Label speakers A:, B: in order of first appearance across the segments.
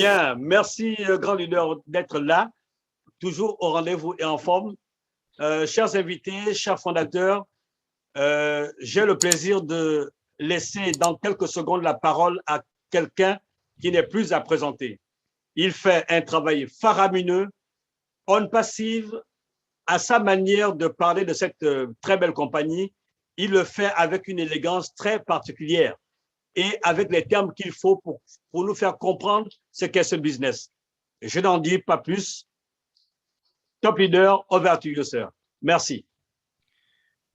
A: Bien, merci, grand leader, d'être là, toujours au rendez-vous et en forme. Chers invités, chers fondateurs, j'ai le plaisir de laisser dans quelques secondes la parole à quelqu'un qui n'est plus à présenter. Il fait un travail faramineux, on passive, à sa manière de parler de cette très belle compagnie. Il le fait avec une élégance très particulière et avec les termes qu'il faut pour nous faire comprendre ce qu'est ce business. Je n'en dis pas plus. Top leader, over to you, sir. Merci.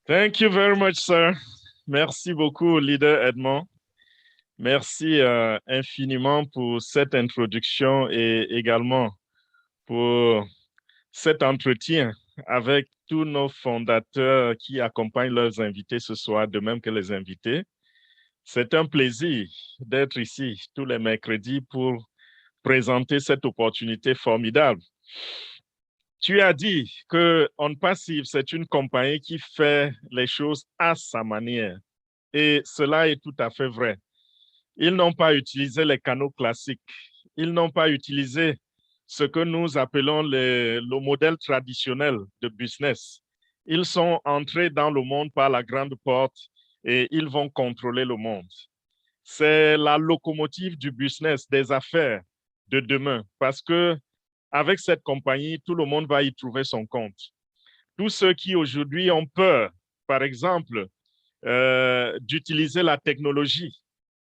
B: Thank you very much, sir. Merci beaucoup, leader Edmond. Merci infiniment pour cette introduction et également pour cet entretien avec tous nos fondateurs qui accompagnent leurs invités ce soir, de même que les invités. C'est un plaisir d'être ici tous les mercredis pour présenter cette opportunité formidable. Tu as dit que On Passive, c'est une compagnie qui fait les choses à sa manière. Et cela est tout à fait vrai. Ils n'ont pas utilisé les canaux classiques. Ils n'ont pas utilisé ce que nous appelons le modèle traditionnel de business. Ils sont entrés dans le monde par la grande porte et ils vont contrôler le monde. C'est la locomotive du business, des affaires de demain, parce que avec cette compagnie, tout le monde va y trouver son compte. Tous ceux qui aujourd'hui ont peur, par exemple, d'utiliser la technologie,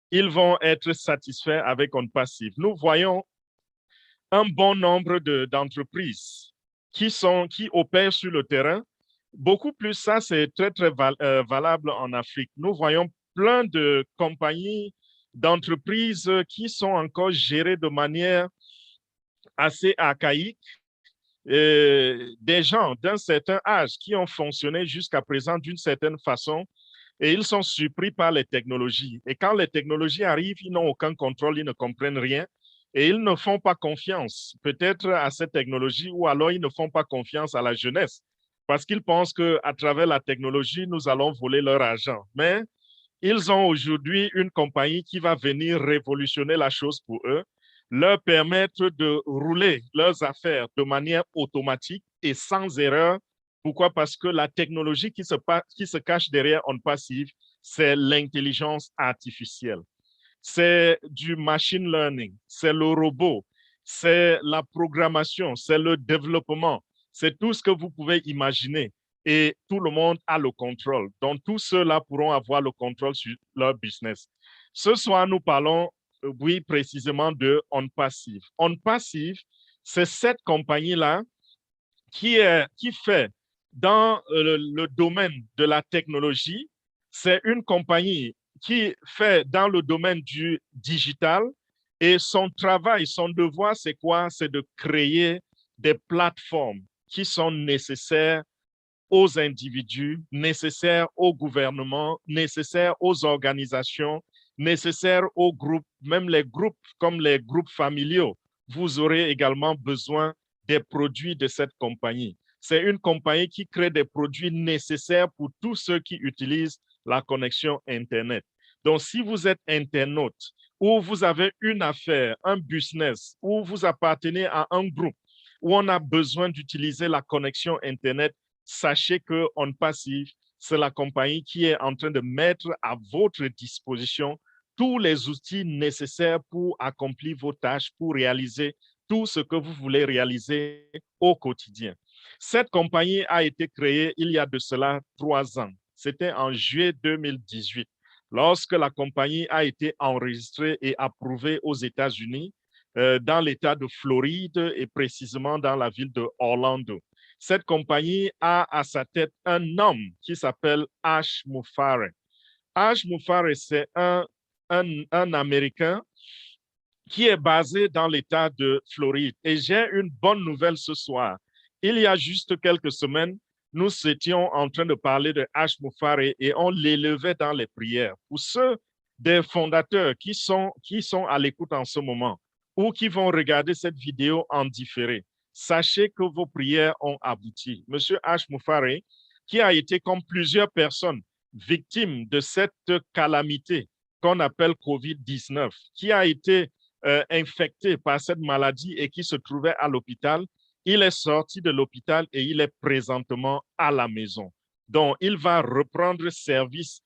B: ils vont être satisfaits avec On Passive. Nous voyons un bon nombre d'entreprises qui opèrent sur le terrain. Beaucoup plus, ça c'est très, très valable en Afrique. Nous voyons plein de compagnies, d'entreprises qui sont encore gérées de manière assez archaïque. Des gens d'un certain âge qui ont fonctionné jusqu'à présent d'une certaine façon et ils sont surpris par les technologies. Et quand les technologies arrivent, ils n'ont aucun contrôle, ils ne comprennent rien et ils ne font pas confiance peut-être à cette technologie ou alors ils ne font pas confiance à la jeunesse parce qu'ils pensent qu'à travers la technologie, nous allons voler leur argent. Mais ils ont aujourd'hui une compagnie qui va venir révolutionner la chose pour eux, leur permettre de rouler leurs affaires de manière automatique et sans erreur. Pourquoi? Parce que la technologie qui se cache derrière On Passive, c'est l'intelligence artificielle. C'est du machine learning, c'est le robot, c'est la programmation, c'est le développement, c'est tout ce que vous pouvez imaginer. Et tout le monde a le contrôle. Donc, tous ceux-là pourront avoir le contrôle sur leur business. Ce soir, nous parlons, oui, précisément de On Passive. On Passive, c'est cette compagnie-là qui fait dans le domaine de la technologie. C'est une compagnie qui fait dans le domaine du digital et son travail, son devoir, c'est quoi? C'est de créer des plateformes qui sont nécessaires aux individus, nécessaires au gouvernement, nécessaires aux organisations, nécessaires aux groupes, même les groupes comme les groupes familiaux. Vous aurez également besoin des produits de cette compagnie. C'est une compagnie qui crée des produits nécessaires pour tous ceux qui utilisent la connexion Internet. Donc, si vous êtes internaute ou vous avez une affaire, un business, ou vous appartenez à un groupe où on a besoin d'utiliser la connexion Internet, sachez que On Passive, c'est la compagnie qui est en train de mettre à votre disposition tous les outils nécessaires pour accomplir vos tâches, pour réaliser tout ce que vous voulez réaliser au quotidien. Cette compagnie a été créée il y a de cela 3 ans. C'était en juillet 2018, lorsque la compagnie a été enregistrée et approuvée aux États-Unis, dans l'État de Floride et précisément dans la ville de Orlando. Cette compagnie a à sa tête un homme qui s'appelle Ash Mufareh. Ash Mufareh, c'est un Américain qui est basé dans l'État de Floride. Et j'ai une bonne nouvelle ce soir. Il y a juste quelques semaines, nous étions en train de parler de Ash Mufareh et on l'élevait dans les prières. Pour ceux des fondateurs qui sont à l'écoute en ce moment ou qui vont regarder cette vidéo en différé, sachez que vos prières ont abouti. Monsieur Ash Mufareh, qui a été, comme plusieurs personnes, victime de cette calamité qu'on appelle COVID-19, qui a été infecté par cette maladie et qui se trouvait à l'hôpital. Il est sorti de l'hôpital et il est présentement à la maison. Donc, il va reprendre service.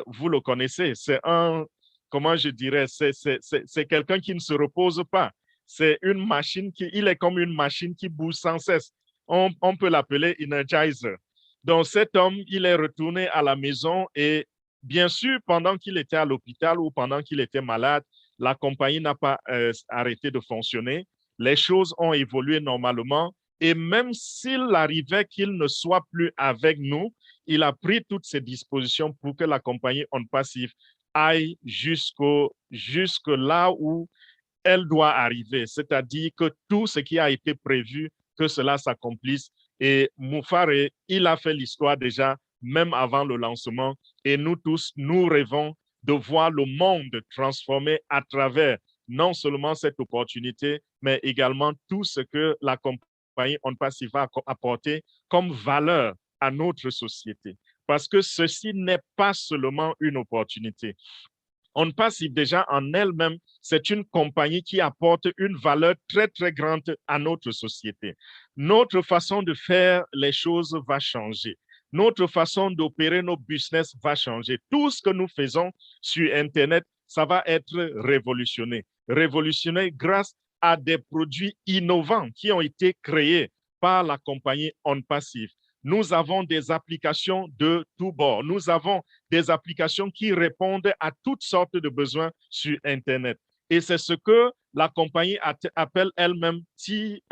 B: Vous le connaissez, c'est un, comment je dirais, c'est quelqu'un qui ne se repose pas. C'est une machine il est comme une machine qui bouge sans cesse. On peut l'appeler Energizer. Donc, cet homme, il est retourné à la maison et bien sûr, pendant qu'il était à l'hôpital ou pendant qu'il était malade, la compagnie n'a pas arrêté de fonctionner. Les choses ont évolué normalement et même s'il arrivait qu'il ne soit plus avec nous, il a pris toutes ses dispositions pour que la compagnie On Passif aille jusque là où elle doit arriver, c'est-à-dire que tout ce qui a été prévu, que cela s'accomplisse. Et Moufare, il a fait l'histoire déjà, même avant le lancement. Et nous tous, nous rêvons de voir le monde transformé à travers non seulement cette opportunité, mais également tout ce que la compagnie On Passif va apporter comme valeur à notre société. Parce que ceci n'est pas seulement une opportunité. On Passif déjà en elle-même, c'est une compagnie qui apporte une valeur très, très grande à notre société. Notre façon de faire les choses va changer. Notre façon d'opérer nos business va changer. Tout ce que nous faisons sur Internet, ça va être révolutionné. Révolutionné grâce à des produits innovants qui ont été créés par la compagnie On Passif. Nous avons des applications de tous bords. Nous avons des applications qui répondent à toutes sortes de besoins sur Internet. Et c'est ce que la compagnie appelle elle-même TIS,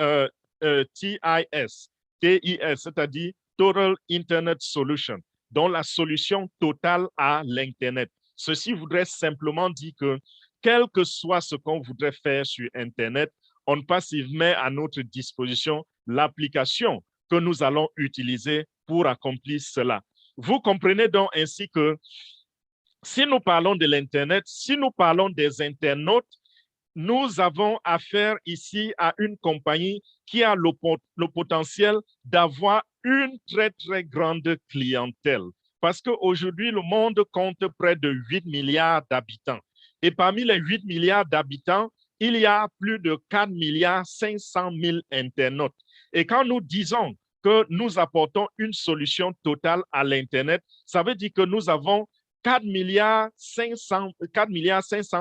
B: c'est-à-dire Total Internet Solution, dont la solution totale à l'Internet. Ceci voudrait simplement dire que quel que soit ce qu'on voudrait faire sur Internet, On Passif met à notre disposition l'application que nous allons utiliser pour accomplir cela. Vous comprenez donc ainsi que si nous parlons de l'Internet, si nous parlons des internautes, nous avons affaire ici à une compagnie qui a le potentiel d'avoir une très, très grande clientèle. Parce qu'aujourd'hui, le monde compte près de 8 milliards d'habitants. Et parmi les 8 milliards d'habitants, il y a plus de 4 milliards 500 000 internautes. Et quand nous disons que nous apportons une solution totale à l'Internet, ça veut dire que nous avons 4 milliards 500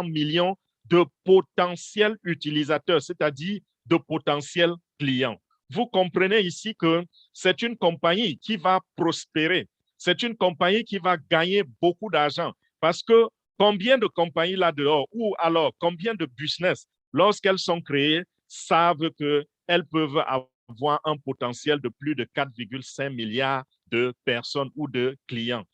B: millions de potentiels utilisateurs, c'est-à-dire de potentiels clients. Vous comprenez ici que c'est une compagnie qui va prospérer. C'est une compagnie qui va gagner beaucoup d'argent parce que combien de compagnies là-dehors ou alors combien de business, lorsqu'elles sont créées, savent qu'elles peuvent avoir un potentiel de plus de 4,5 milliards de personnes ou de clients.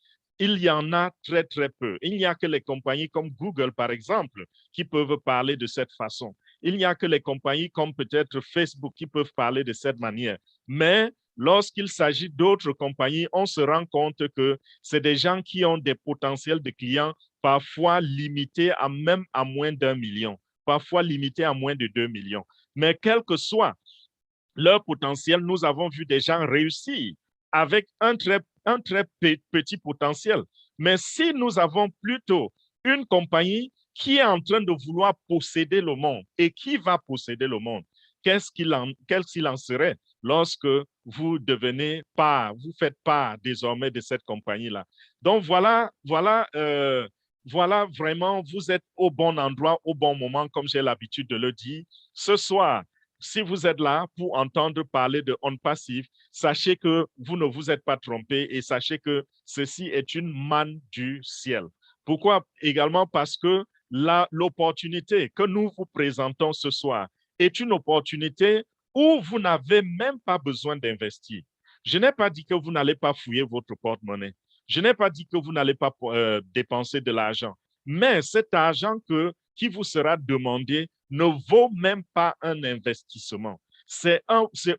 B: Il y en a très, très peu. Il n'y a que les compagnies comme Google, par exemple, qui peuvent parler de cette façon. Il n'y a que les compagnies comme peut-être Facebook qui peuvent parler de cette manière. Mais lorsqu'il s'agit d'autres compagnies, on se rend compte que c'est des gens qui ont des potentiels de clients parfois limités à même à moins d'1 million, parfois limités à moins de 2 millions. Mais quel que soit leur potentiel, nous avons vu des gens réussir avec un très petit potentiel. Mais si nous avons plutôt une compagnie qui est en train de vouloir posséder le monde et qui va posséder le monde, qu'est-ce qu'il en serait lorsque vous devenez part, vous faites part désormais de cette compagnie-là. Donc voilà vraiment, vous êtes au bon endroit, au bon moment, comme j'ai l'habitude de le dire. Ce soir, si vous êtes là pour entendre parler de On Passif, sachez que vous ne vous êtes pas trompé et sachez que ceci est une manne du ciel. Pourquoi? Également parce que l'opportunité que nous vous présentons ce soir est une opportunité où vous n'avez même pas besoin d'investir. Je n'ai pas dit que vous n'allez pas fouiller votre porte-monnaie. Je n'ai pas dit que vous n'allez pas dépenser de l'argent. Mais cet argent qui vous sera demandé ne vaut même pas un investissement. C'est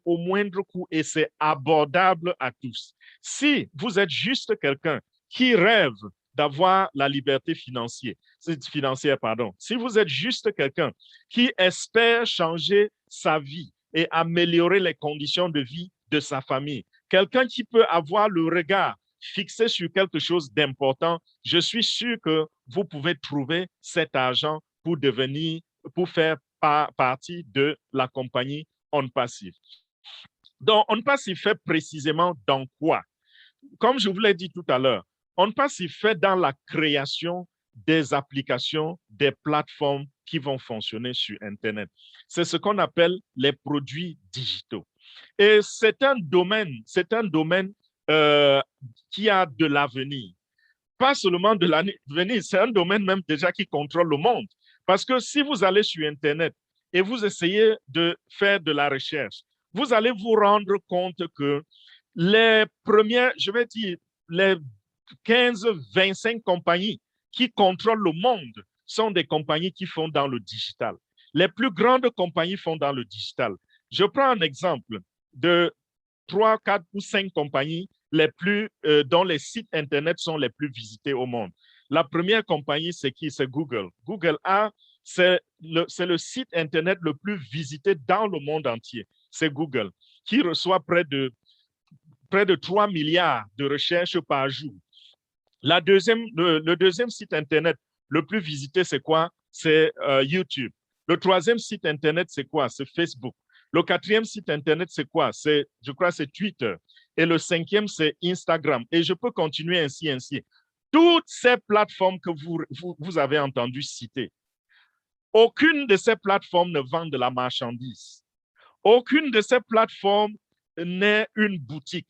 B: au moindre coût et c'est abordable à tous. Si vous êtes juste quelqu'un qui rêve d'avoir la liberté financière, si vous êtes juste quelqu'un qui espère changer sa vie et améliorer les conditions de vie de sa famille, quelqu'un qui peut avoir le regard fixé sur quelque chose d'important, je suis sûr que vous pouvez trouver cet argent pour devenir pour faire partie de la compagnie OnPassive. Donc, OnPassive fait précisément dans quoi? Comme je vous l'ai dit tout à l'heure, OnPassive fait dans la création des applications, des plateformes qui vont fonctionner sur Internet. C'est ce qu'on appelle les produits digitaux. Et c'est un domaine qui a de l'avenir. Pas seulement de l'avenir, c'est un domaine même déjà qui contrôle le monde. Parce que si vous allez sur Internet et vous essayez de faire de la recherche, vous allez vous rendre compte que les premières, je vais dire, les 15-25 compagnies qui contrôlent le monde sont des compagnies qui font dans le digital. Les plus grandes compagnies font dans le digital. Je prends un exemple de 3, 4 ou 5 compagnies dont les sites Internet sont les plus visités au monde. La première compagnie, c'est qui? C'est Google. Google c'est le site Internet le plus visité dans le monde entier. C'est Google, qui reçoit près de 3 milliards de recherches par jour. Le deuxième site Internet le plus visité, c'est quoi? C'est YouTube. Le troisième site Internet, c'est quoi? C'est Facebook. Le quatrième site Internet, c'est quoi? Je crois que c'est Twitter. Et le cinquième, c'est Instagram. Et je peux continuer ainsi. Toutes ces plateformes que vous avez entendu citer, aucune de ces plateformes ne vend de la marchandise. Aucune de ces plateformes n'est une boutique.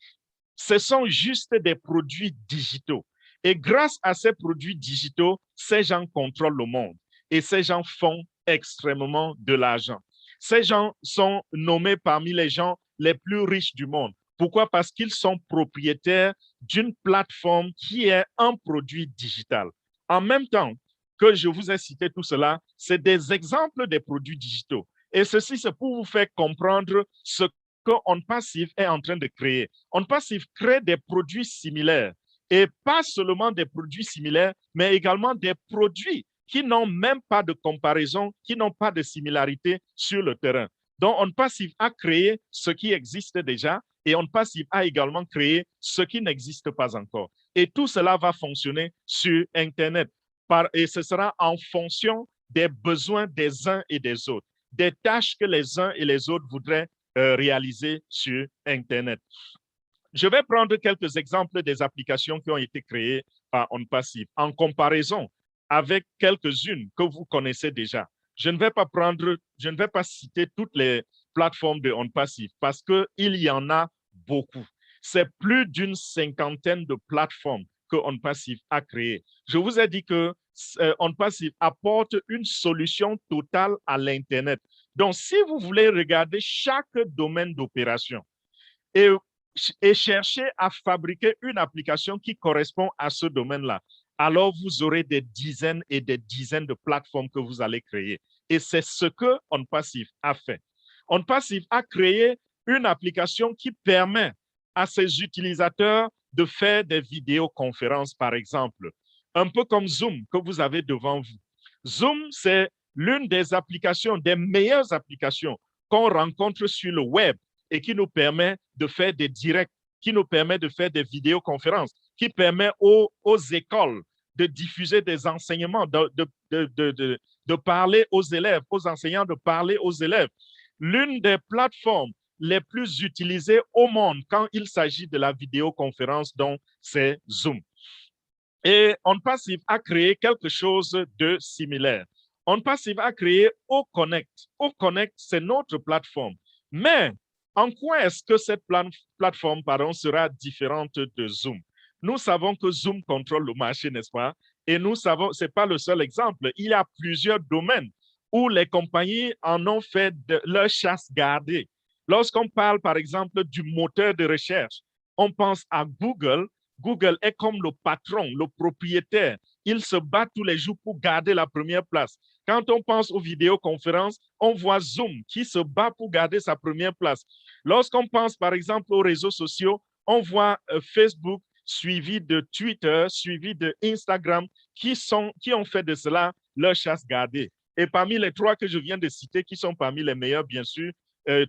B: Ce sont juste des produits digitaux. Et grâce à ces produits digitaux, ces gens contrôlent le monde. Et ces gens font extrêmement de l'argent. Ces gens sont nommés parmi les gens les plus riches du monde. Pourquoi? Parce qu'ils sont propriétaires d'une plateforme qui est un produit digital. En même temps que je vous ai cité tout cela, c'est des exemples des produits digitaux. Et ceci, c'est pour vous faire comprendre ce que OnPassive est en train de créer. OnPassive crée des produits similaires. Et pas seulement des produits similaires, mais également des produits qui n'ont même pas de comparaison, qui n'ont pas de similarité sur le terrain. Donc, OnPassive a créé ce qui existe déjà et OnPassive a également créé ce qui n'existe pas encore. Et tout cela va fonctionner sur Internet. Et ce sera en fonction des besoins des uns et des autres, des tâches que les uns et les autres voudraient réaliser sur Internet. Je vais prendre quelques exemples des applications qui ont été créées par OnPassive en comparaison avec quelques-unes que vous connaissez déjà. Je ne vais pas citer toutes les plateformes de OnPassive parce qu'il y en a beaucoup. C'est plus d'une cinquantaine de plateformes que OnPassive a créées. Je vous ai dit que OnPassive apporte une solution totale à l'Internet. Donc, si vous voulez regarder chaque domaine d'opération et chercher à fabriquer une application qui correspond à ce domaine-là, alors vous aurez des dizaines et des dizaines de plateformes que vous allez créer. Et c'est ce que OnPassive a fait. OnPassive a créé une application qui permet à ses utilisateurs de faire des vidéoconférences, par exemple, un peu comme Zoom que vous avez devant vous. Zoom, c'est l'une des applications, des meilleures applications qu'on rencontre sur le web et qui nous permet de faire des directs, qui nous permet de faire des vidéoconférences, qui permet aux écoles de diffuser des enseignements, de parler aux élèves, aux enseignants de parler aux élèves. L'une des plateformes les plus utilisées au monde quand il s'agit de la vidéoconférence, donc c'est Zoom. Et OnPassive a créé quelque chose de similaire. OnPassive a créé OConnect. OConnect, c'est notre plateforme. Mais en quoi est-ce que cette plateforme sera différente de Zoom? Nous savons que Zoom contrôle le marché, n'est-ce pas? Et nous savons, ce n'est pas le seul exemple. Il y a plusieurs domaines où les compagnies en ont fait de leur chasse gardée. Lorsqu'on parle, par exemple, du moteur de recherche, on pense à Google. Google est comme le patron, le propriétaire. Il se bat tous les jours pour garder la première place. Quand on pense aux vidéoconférences, on voit Zoom qui se bat pour garder sa première place. Lorsqu'on pense, par exemple, aux réseaux sociaux, on voit Facebook suivi de Twitter, suivi de Instagram, qui ont fait de cela leur chasse gardée. Et parmi les trois que je viens de citer, qui sont parmi les meilleurs, bien sûr,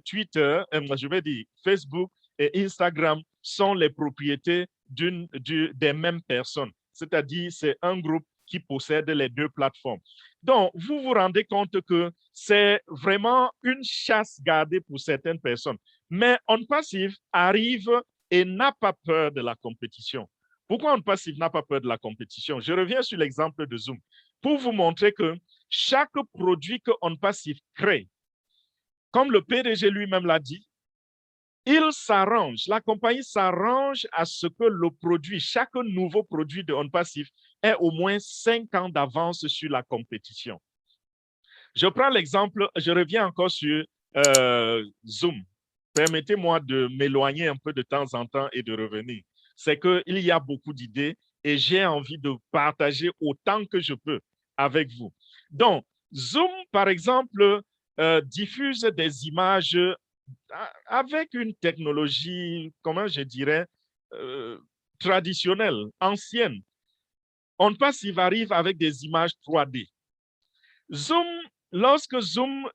B: Twitter, je vais dire Facebook et Instagram sont les propriétés des mêmes personnes. C'est-à-dire, c'est un groupe qui possèdent les deux plateformes. Donc, vous vous rendez compte que c'est vraiment une chasse gardée pour certaines personnes. Mais OnPassive arrive et n'a pas peur de la compétition. Pourquoi OnPassive n'a pas peur de la compétition? Je reviens sur l'exemple de Zoom pour vous montrer que chaque produit que OnPassive crée, comme le PDG lui-même l'a dit, il s'arrange, la compagnie s'arrange à ce que le produit, chaque nouveau produit de OnPassive ait au moins 5 ans d'avance sur la compétition. Je prends l'exemple, je reviens encore sur Zoom. Permettez-moi de m'éloigner un peu de temps en temps et de revenir. C'est qu'il y a beaucoup d'idées et j'ai envie de partager autant que je peux avec vous. Donc, Zoom, par exemple, diffuse des images avec une technologie, comment je dirais, traditionnelle, ancienne. OnPassive arrive avec des images 3D. Zoom, lorsque Zoom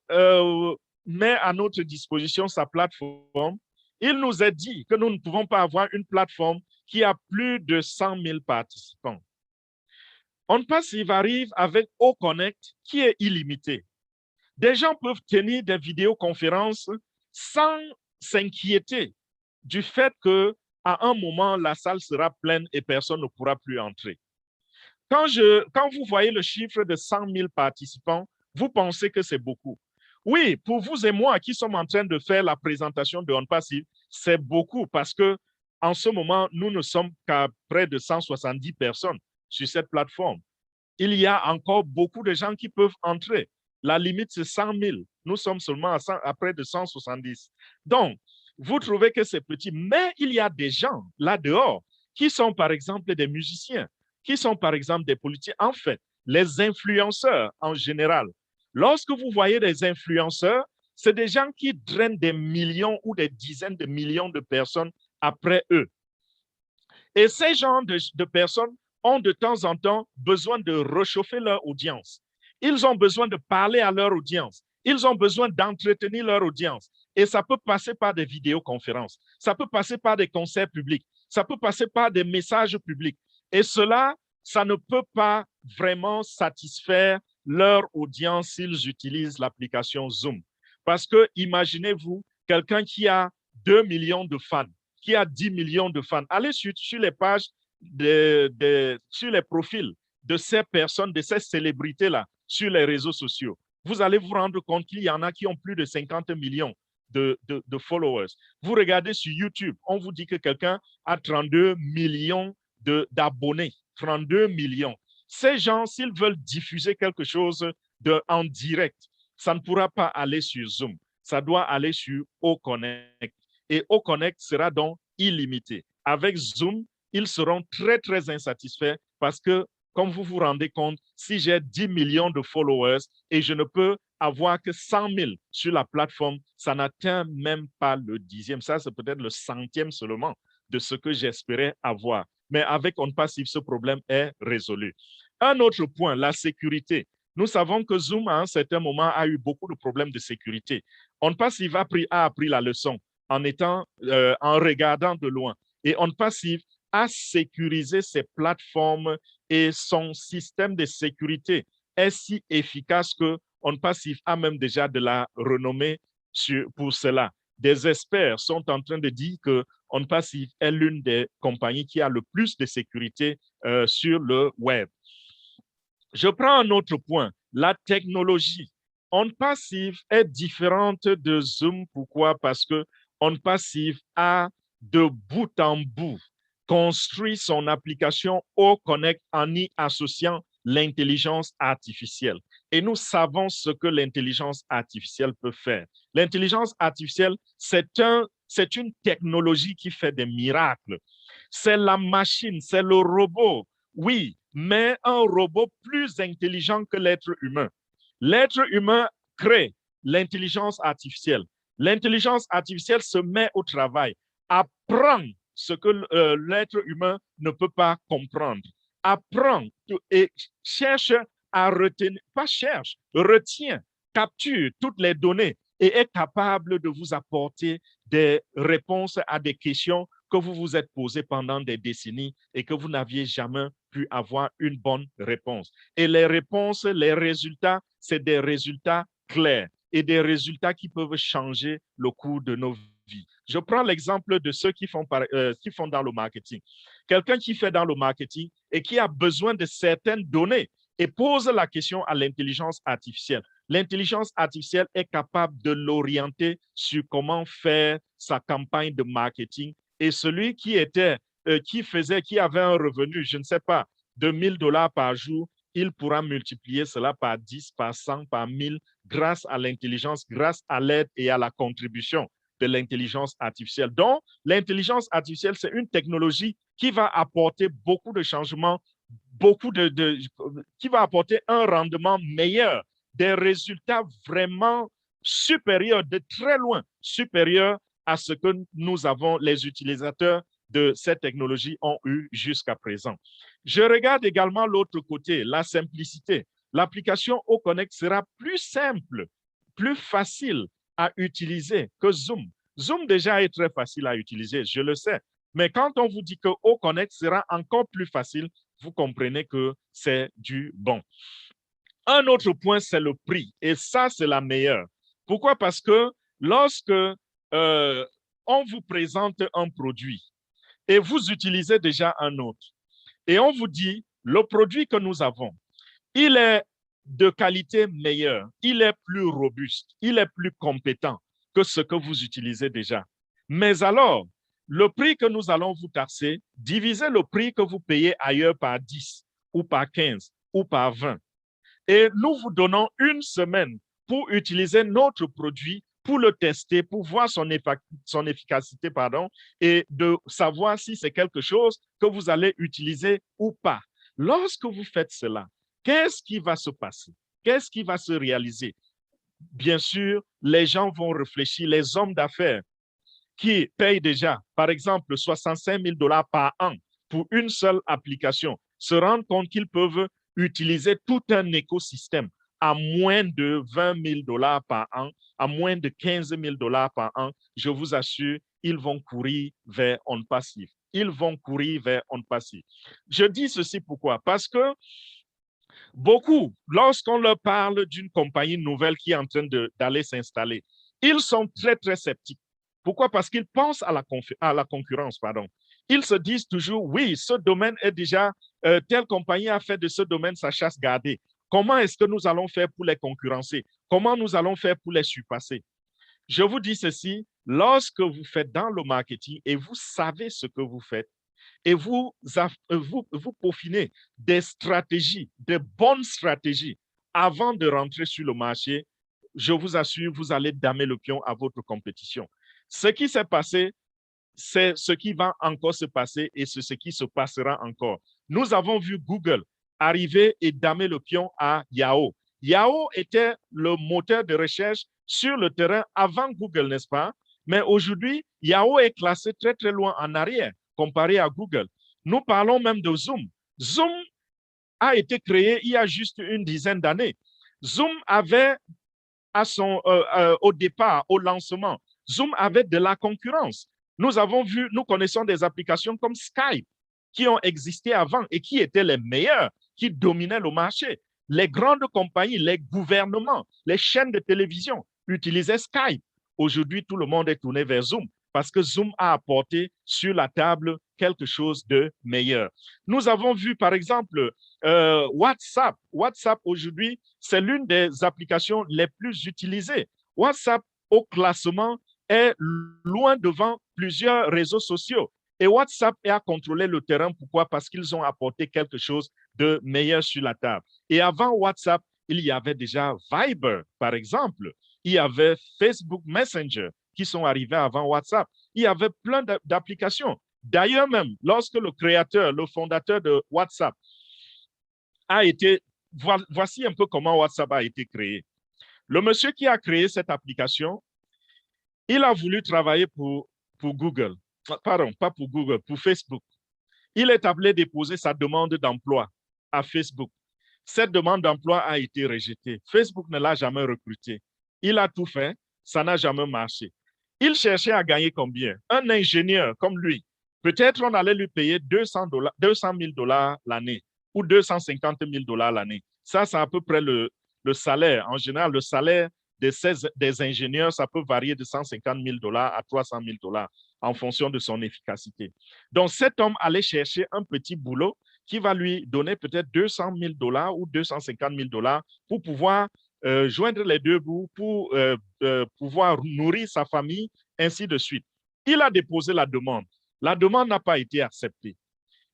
B: met à notre disposition sa plateforme, il nous est dit que nous ne pouvons pas avoir une plateforme qui a plus de 100 000 participants. OnPassive arrive avec OConnect qui est illimité. Des gens peuvent tenir des vidéoconférences sans s'inquiéter du fait qu'à un moment, la salle sera pleine et personne ne pourra plus entrer. Quand vous voyez le chiffre de 100 000 participants, vous pensez que c'est beaucoup. Oui, pour vous et moi qui sommes en train de faire la présentation de OnPassive, c'est beaucoup parce que en ce moment, nous ne sommes qu'à près de 170 personnes sur cette plateforme. Il y a encore beaucoup de gens qui peuvent entrer. La limite, c'est 100 000. Nous sommes seulement à près de 170. Donc, vous trouvez que c'est petit, mais il y a des gens là-dehors qui sont, par exemple, des musiciens, qui sont, par exemple, des politiciens. En fait, les influenceurs en général. Lorsque vous voyez des influenceurs, c'est des gens qui drainent des millions ou des dizaines de millions de personnes après eux. Et ces genres de personnes ont de temps en temps besoin de réchauffer leur audience. Ils ont besoin de parler à leur audience. Ils ont besoin d'entretenir leur audience. Et ça peut passer par des vidéoconférences. Ça peut passer par des concerts publics. Ça peut passer par des messages publics. Et cela, ça ne peut pas vraiment satisfaire leur audience s'ils utilisent l'application Zoom. Parce que imaginez-vous quelqu'un qui a 2 millions de fans, qui a 10 millions de fans. Allez sur les pages, sur les profils de ces personnes, de ces célébrités-là, sur les réseaux sociaux. Vous allez vous rendre compte qu'il y en a qui ont plus de 50 millions de followers. Vous regardez sur YouTube, on vous dit que quelqu'un a 32 millions d'abonnés. 32 millions. Ces gens, s'ils veulent diffuser quelque chose en direct, ça ne pourra pas aller sur Zoom. Ça doit aller sur OConnect. Et OConnect sera donc illimité. Avec Zoom, ils seront très, très insatisfaits parce que, comme vous vous rendez compte, si j'ai 10 millions de followers et je ne peux avoir que 100 000 sur la plateforme, ça n'atteint même pas le 10e. Ça, c'est peut-être le 100e seulement de ce que j'espérais avoir. Mais avec OnPassive, ce problème est résolu. Un autre point, la sécurité. Nous savons que Zoom, à un certain moment, a eu beaucoup de problèmes de sécurité. OnPassive a appris la leçon en regardant de loin. Et OnPassive a sécurisé ses plateformes et son système de sécurité est si efficace que OnPassive a même déjà de la renommée pour cela. Des experts sont en train de dire que OnPassive est l'une des compagnies qui a le plus de sécurité sur le web. Je prends un autre point, la technologie. OnPassive est différente de Zoom. Pourquoi? Parce que OnPassive a de bout en bout construit son application OConnect en y associant l'intelligence artificielle. Et nous savons ce que l'intelligence artificielle peut faire. L'intelligence artificielle, c'est une technologie qui fait des miracles. C'est la machine, c'est le robot. Oui, mais un robot plus intelligent que l'être humain. L'être humain crée l'intelligence artificielle. L'intelligence artificielle se met au travail, apprend ce que l'être humain ne peut pas comprendre, apprend et cherche à retenir, pas cherche, retient, capture toutes les données et est capable de vous apporter des réponses à des questions que vous vous êtes posé pendant des décennies et que vous n'aviez jamais pu avoir une bonne réponse. Et les réponses, les résultats, c'est des résultats clairs et des résultats qui peuvent changer le cours de nos vies. Je prends l'exemple de ceux qui font dans le marketing. Quelqu'un qui fait dans le marketing et qui a besoin de certaines données et pose la question à l'intelligence artificielle. L'intelligence artificielle est capable de l'orienter sur comment faire sa campagne de marketing. Et celui qui avait un revenu, je ne sais pas, de $1000 par jour, il pourra multiplier cela par 10, par 100, par 1000 grâce à l'intelligence, grâce à l'aide et à la contribution de l'intelligence artificielle. Donc, l'intelligence artificielle, c'est une technologie qui va apporter beaucoup de changements, qui va apporter un rendement meilleur, des résultats vraiment supérieurs, de très loin supérieurs à ce que nous avons, les utilisateurs de cette technologie ont eu jusqu'à présent. Je regarde également l'autre côté, la simplicité. L'application OConnect sera plus simple, plus facile à utiliser que Zoom. Zoom déjà est très facile à utiliser, je le sais. Mais quand on vous dit que OConnect sera encore plus facile, vous comprenez que c'est du bon. Un autre point, c'est le prix. Et ça, c'est la meilleure. Pourquoi? Parce que lorsque on vous présente un produit et vous utilisez déjà un autre, et on vous dit, le produit que nous avons, il est de qualité meilleure, il est plus robuste, il est plus compétent que ce que vous utilisez déjà. Mais alors, le prix que nous allons vous taxer, divisez le prix que vous payez ailleurs par 10 ou par 15 ou par 20. Et nous vous donnons une semaine pour utiliser notre produit, pour le tester, pour voir son efficacité, et de savoir si c'est quelque chose que vous allez utiliser ou pas. Lorsque vous faites cela, qu'est-ce qui va se passer? Qu'est-ce qui va se réaliser? Bien sûr, les gens vont réfléchir, les hommes d'affaires qui payent déjà, par exemple, 65 000 $ par an pour une seule application, se rendent compte qu'ils peuvent utiliser tout un écosystème à moins de 20 000 $ par an, à moins de 15 000 $ par an. Je vous assure, ils vont courir vers On Passive. Ils vont courir vers On Passive. Je dis ceci pourquoi? Parce que beaucoup, lorsqu'on leur parle d'une compagnie nouvelle qui est en train d'aller s'installer, ils sont très, très sceptiques. Pourquoi? Parce qu'ils pensent à la concurrence, pardon. Ils se disent toujours, oui, ce domaine est déjà, telle compagnie a fait de ce domaine sa chasse gardée. Comment est-ce que nous allons faire pour les concurrencer? Comment nous allons faire pour les surpasser? Je vous dis ceci, lorsque vous faites dans le marketing et vous savez ce que vous faites, et vous peaufinez des stratégies, de bonnes stratégies avant de rentrer sur le marché, je vous assure, vous allez damer le pion à votre compétition. Ce qui s'est passé, c'est ce qui va encore se passer et c'est ce qui se passera encore. Nous avons vu Google arriver et damer le pion à Yahoo. Yahoo était le moteur de recherche sur le terrain avant Google, n'est-ce pas? Mais aujourd'hui, Yahoo est classé très, très loin en arrière comparé à Google. Nous parlons même de Zoom. Zoom a été créé il y a juste une dizaine d'années. Zoom avait au départ, au lancement, Zoom avait de la concurrence. Nous connaissons des applications comme Skype qui ont existé avant et qui étaient les meilleures, qui dominaient le marché. Les grandes compagnies, les gouvernements, les chaînes de télévision utilisaient Skype. Aujourd'hui, tout le monde est tourné vers Zoom parce que Zoom a apporté sur la table quelque chose de meilleur. Nous avons vu, par exemple, WhatsApp. WhatsApp, aujourd'hui, c'est l'une des applications les plus utilisées. WhatsApp, au classement, est loin devant plusieurs réseaux sociaux. Et WhatsApp a contrôlé le terrain. Pourquoi? Parce qu'ils ont apporté quelque chose de meilleur sur la table. Et avant WhatsApp, il y avait déjà Viber, par exemple. Il y avait Facebook Messenger qui sont arrivés avant WhatsApp. Il y avait plein d'applications. D'ailleurs même, lorsque le créateur, le fondateur de WhatsApp a été... Voici un peu comment WhatsApp a été créé. Le monsieur qui a créé cette application, il a voulu travailler pour Google. Pardon, pas pour Google, pour Facebook. Il est appelé déposer sa demande d'emploi à Facebook. Cette demande d'emploi a été rejetée. Facebook ne l'a jamais recruté. Il a tout fait, ça n'a jamais marché. Il cherchait à gagner combien? Un ingénieur comme lui, Peut-être on allait lui payer 200 000 dollars l'année ou 250 000 dollars l'année. Ça, c'est à peu près le salaire. En général, le salaire des ingénieurs, ça peut varier de 150 000 dollars à 300 000 dollars en fonction de son efficacité. Donc, cet homme allait chercher un petit boulot qui va lui donner peut-être 200 000 dollars ou 250 000 dollars pour pouvoir joindre les deux bouts, pour pouvoir nourrir sa famille, ainsi de suite. Il a déposé la demande. La demande n'a pas été acceptée.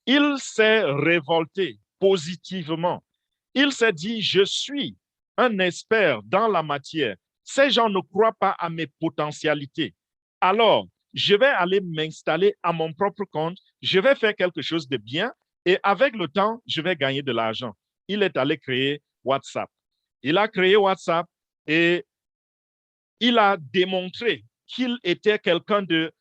B: Il s'est révolté positivement. Il s'est dit, je suis un expert dans la matière. Ces gens ne croient pas à mes potentialités. Alors, je vais aller m'installer à mon propre compte. Je vais faire quelque chose de bien et avec le temps, je vais gagner de l'argent. Il est allé créer WhatsApp. Il a créé WhatsApp et il a démontré qu'il était quelqu'un de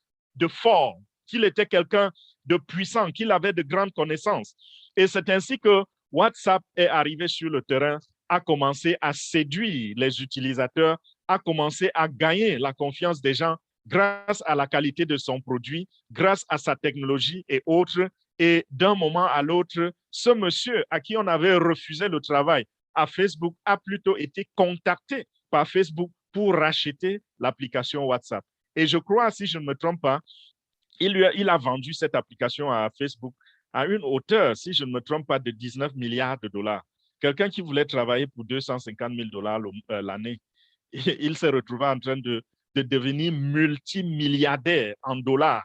B: fort, qu'il était quelqu'un de puissant, qu'il avait de grandes connaissances. Et c'est ainsi que WhatsApp est arrivé sur le terrain, a commencé à séduire les utilisateurs, a commencé à gagner la confiance des gens grâce à la qualité de son produit, grâce à sa technologie et autres. Et d'un moment à l'autre, ce monsieur à qui on avait refusé le travail à Facebook a plutôt été contacté par Facebook pour racheter l'application WhatsApp. Et je crois, si je ne me trompe pas, il a vendu cette application à Facebook à une hauteur, si je ne me trompe pas, de 19 milliards de dollars. Quelqu'un qui voulait travailler pour 250 000 dollars l'année, il s'est retrouvé en train de devenir multimilliardaire en dollars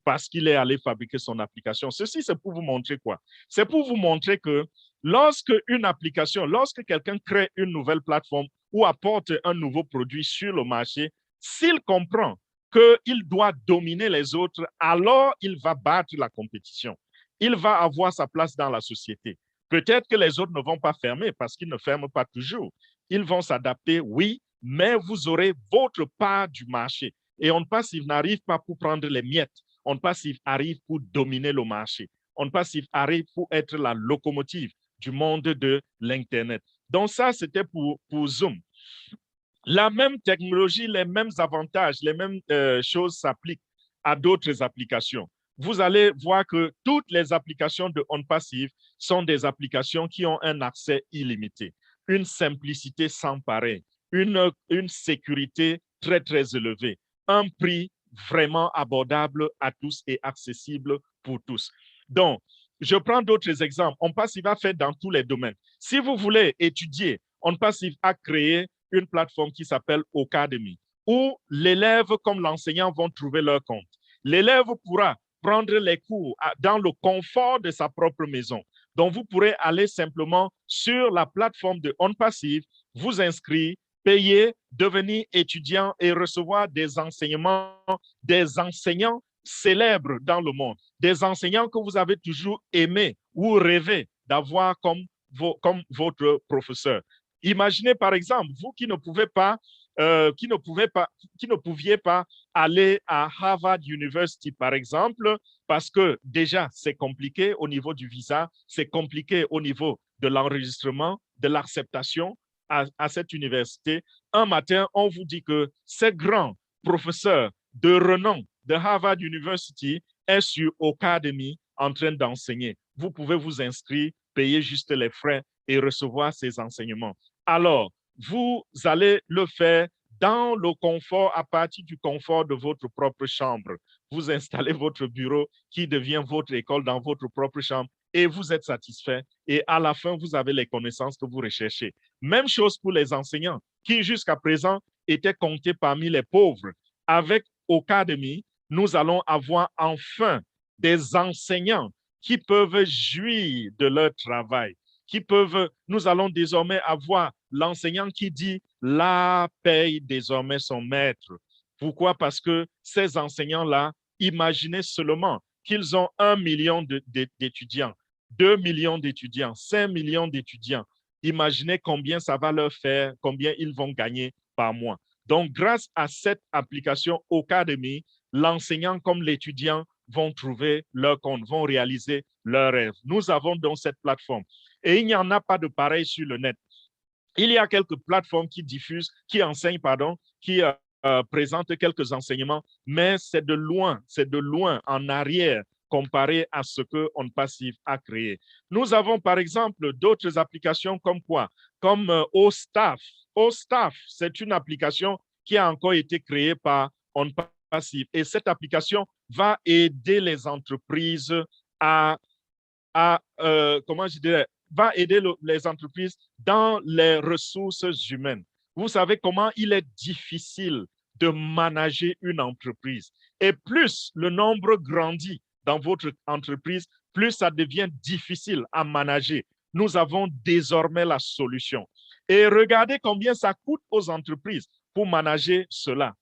B: parce qu'il est allé fabriquer son application. Ceci, c'est pour vous montrer quoi? C'est pour vous montrer que lorsque une application, lorsque quelqu'un crée une nouvelle plateforme ou apporte un nouveau produit sur le marché, s'il comprend qu'il doit dominer les autres, alors il va battre la compétition. Il va avoir sa place dans la société. Peut-être que les autres ne vont pas fermer parce qu'ils ne ferment pas toujours. Ils vont s'adapter, oui, mais vous aurez votre part du marché. Et On Passive n'arrive pas pour prendre les miettes. On Passive arrive pour dominer le marché. On Passive arrive pour être la locomotive du monde de l'Internet. Donc ça, c'était pour Zoom. La même technologie, les mêmes avantages, les mêmes choses s'appliquent à d'autres applications. Vous allez voir que toutes les applications de On Passive sont des applications qui ont un accès illimité, une simplicité sans pareil, une sécurité très, très élevée, un prix vraiment abordable à tous et accessible pour tous. Donc, je prends d'autres exemples. On Passive a fait dans tous les domaines. Si vous voulez étudier, On Passive a créé une plateforme qui s'appelle Ocademy, où l'élève comme l'enseignant vont trouver leur compte. L'élève pourra prendre les cours dans le confort de sa propre maison. Donc, vous pourrez aller simplement sur la plateforme de On Passive, vous inscrire, payer, devenir étudiant et recevoir des enseignements, des enseignants célèbres dans le monde, des enseignants que vous avez toujours aimé ou rêvé d'avoir comme votre professeur. Imaginez par exemple, vous qui ne pouviez pas aller à Harvard University, par exemple, parce que déjà, c'est compliqué au niveau du visa, c'est compliqué au niveau de l'enregistrement, de l'acceptation à cette université. Un matin, on vous dit que ce grand professeur de renom de Harvard University est sur Ocademy en train d'enseigner. Vous pouvez vous inscrire, payer juste les frais et recevoir ces enseignements. Alors, vous allez le faire dans le confort, à partir du confort de votre propre chambre. Vous installez votre bureau qui devient votre école dans votre propre chambre et vous êtes satisfait. Et à la fin, vous avez les connaissances que vous recherchez. Même chose pour les enseignants qui, jusqu'à présent, étaient comptés parmi les pauvres. Avec Ocademy, nous allons avoir enfin des enseignants qui peuvent jouir de leur travail, nous allons désormais avoir l'enseignant qui dit « la paye désormais son maître ». Pourquoi? Parce que ces enseignants-là, imaginez seulement qu'ils ont 1 million d'étudiants, 2 millions d'étudiants, 5 millions d'étudiants. Imaginez combien ça va leur faire, combien ils vont gagner par mois. Donc, grâce à cette application Ocademy, l'enseignant comme l'étudiant vont trouver leur compte, vont réaliser leurs rêves. Nous avons donc cette plateforme. Et il n'y en a pas de pareil sur le net. Il y a quelques plateformes qui diffusent, qui enseignent, qui présente quelques enseignements, mais c'est de loin en arrière comparé à ce que OnPassive a créé. Nous avons par exemple d'autres applications comme quoi? Comme OStaff. OStaff, c'est une application qui a encore été créée par OnPassive et cette application va aider les entreprises comment je dirais, va aider les entreprises dans les ressources humaines. Vous savez comment il est difficile de manager une entreprise. Et plus le nombre grandit dans votre entreprise, plus ça devient difficile à manager. Nous avons désormais la solution. Et regardez combien ça coûte aux entreprises pour manager cela.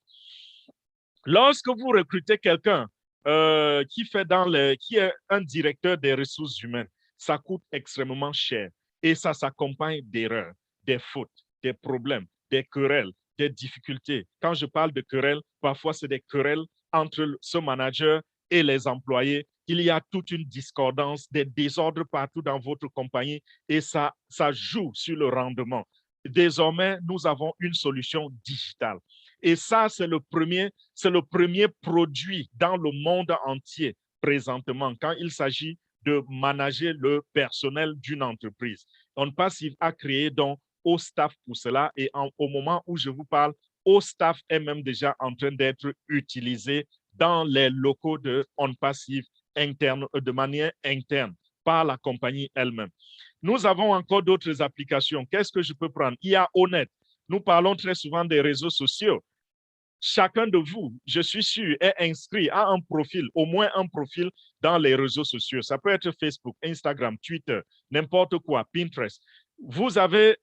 B: Lorsque vous recrutez quelqu'un qui est un directeur des ressources humaines, ça coûte extrêmement cher et ça s'accompagne d'erreurs, des fautes, des problèmes, des querelles, des difficultés. Quand je parle de querelles, parfois c'est des querelles entre ce manager et les employés. Il y a toute une discordance, des désordres partout dans votre compagnie et ça joue sur le rendement. Désormais, nous avons une solution digitale. Et ça, c'est le premier produit dans le monde entier présentement quand il s'agit de manager le personnel d'une entreprise. OnPassive a créé donc OStaff pour cela et au moment où je vous parle, OStaff est même déjà en train d'être utilisé dans les locaux de OnPassive de manière interne par la compagnie elle-même. Nous avons encore d'autres applications. Qu'est-ce que je peux prendre? Il y a Honnête. Nous parlons très souvent des réseaux sociaux. Chacun de vous, je suis sûr, est inscrit à un profil, au moins un profil dans les réseaux sociaux. Ça peut être Facebook, Instagram, Twitter, n'importe quoi, Pinterest. Vous avez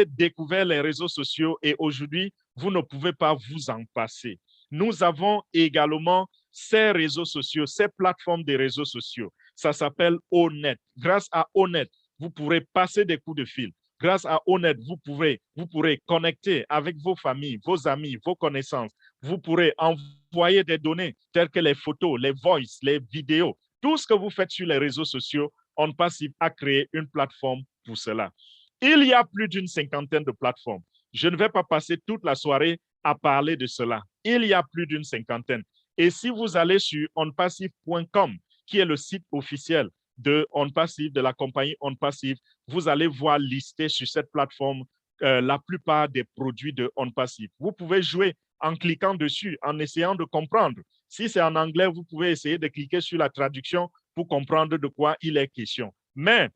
B: découvert les réseaux sociaux et aujourd'hui, vous ne pouvez pas vous en passer. Nous avons également ces réseaux sociaux, ces plateformes des réseaux sociaux. Ça s'appelle Honnête. Grâce à Honnête, vous pourrez passer des coups de fil. Grâce à Honnête, vous pourrez connecter avec vos familles, vos amis, vos connaissances. Vous pourrez envoyer des données telles que les photos, les voices, les vidéos. Tout ce que vous faites sur les réseaux sociaux, OnPassive a créé une plateforme pour cela. Il y a plus d'une cinquantaine de plateformes. Je ne vais pas passer toute la soirée à parler de cela. Il y a plus d'une cinquantaine. Et si vous allez sur onpassive.com, qui est le site officiel de OnPassive, de la compagnie OnPassive, vous allez voir lister sur cette plateforme la plupart des produits de OnPassive. Vous pouvez jouer en cliquant dessus, en essayant de comprendre. Si c'est en anglais, vous pouvez essayer de cliquer sur la traduction pour comprendre de quoi il est question. Mais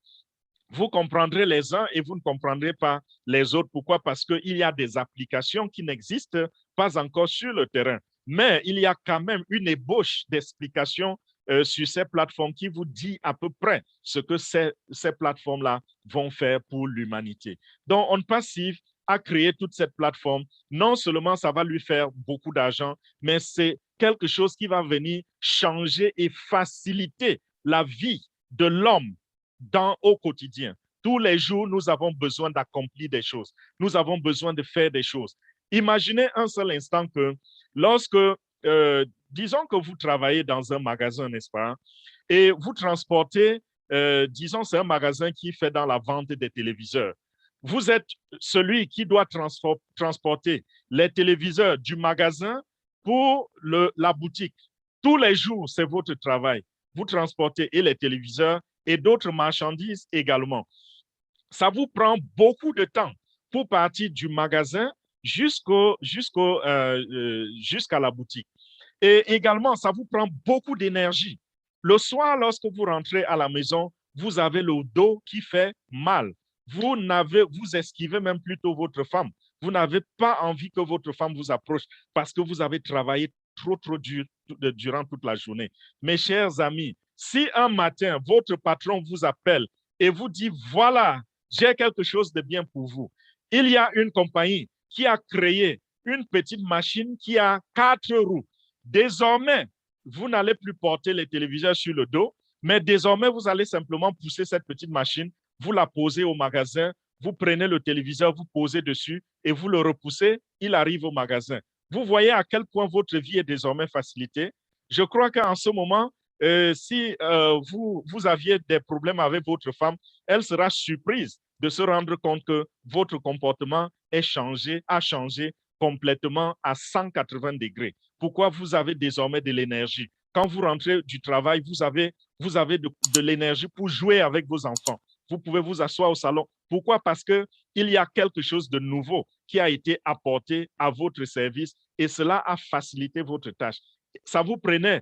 B: vous comprendrez les uns et vous ne comprendrez pas les autres. Pourquoi? Parce qu'il y a des applications qui n'existent pas encore sur le terrain. Mais il y a quand même une ébauche d'explications sur ces plateformes qui vous dit à peu près ce que ces plateformes-là vont faire pour l'humanité. Donc, OnPassive a créé toute cette plateforme. Non seulement ça va lui faire beaucoup d'argent, mais c'est quelque chose qui va venir changer et faciliter la vie de l'homme au quotidien. Tous les jours, nous avons besoin d'accomplir des choses. Nous avons besoin de faire des choses. Imaginez un seul instant que lorsque, disons que vous travaillez dans un magasin, n'est-ce pas, et vous transportez, disons, c'est un magasin qui fait dans la vente des téléviseurs. Vous êtes celui qui doit transporter les téléviseurs du magasin pour la boutique. Tous les jours, c'est votre travail. Vous transportez et les téléviseurs et d'autres marchandises également. Ça vous prend beaucoup de temps pour partir du magasin jusqu'à la boutique. Et également, ça vous prend beaucoup d'énergie. Le soir, lorsque vous rentrez à la maison, vous avez le dos qui fait mal. Vous esquivez même plutôt votre femme. Vous n'avez pas envie que votre femme vous approche parce que vous avez travaillé trop dur durant toute la journée. Mes chers amis, si un matin, votre patron vous appelle et vous dit, voilà, j'ai quelque chose de bien pour vous. Il y a une compagnie qui a créé une petite machine qui a 4 roues. Désormais, vous n'allez plus porter les téléviseurs sur le dos, mais désormais, vous allez simplement pousser cette petite machine, vous la posez au magasin, vous prenez le téléviseur, vous posez dessus et vous le repoussez, il arrive au magasin. Vous voyez à quel point votre vie est désormais facilitée. Je crois qu'en ce moment, si vous aviez des problèmes avec votre femme, elle sera surprise de se rendre compte que votre comportement a changé complètement à 180 degrés. Pourquoi vous avez désormais de l'énergie? Quand vous rentrez du travail, vous avez de l'énergie pour jouer avec vos enfants. Vous pouvez vous asseoir au salon. Pourquoi? Parce qu'il y a quelque chose de nouveau qui a été apporté à votre service et cela a facilité votre tâche. Ça vous prenait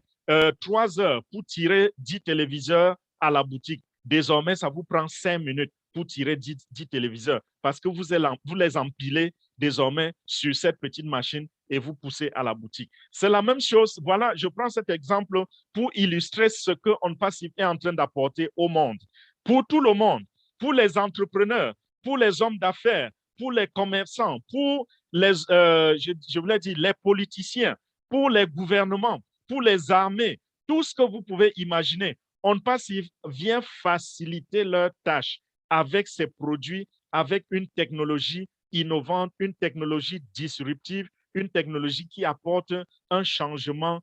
B: 3 heures pour tirer 10 téléviseurs à la boutique. Désormais, ça vous prend 5 minutes pour tirer 10 téléviseurs parce que vous les empilez désormais sur cette petite machine et vous poussez à la boutique. C'est la même chose. Voilà, je prends cet exemple pour illustrer ce que OnPassive est en train d'apporter au monde. Pour tout le monde, pour les entrepreneurs, pour les hommes d'affaires, pour les commerçants, pour les, je voulais dire, les politiciens, pour les gouvernements, pour les armées, tout ce que vous pouvez imaginer. OnPassive vient faciliter leurs tâches avec ses produits, avec une technologie innovante, une technologie disruptive, une technologie qui apporte un changement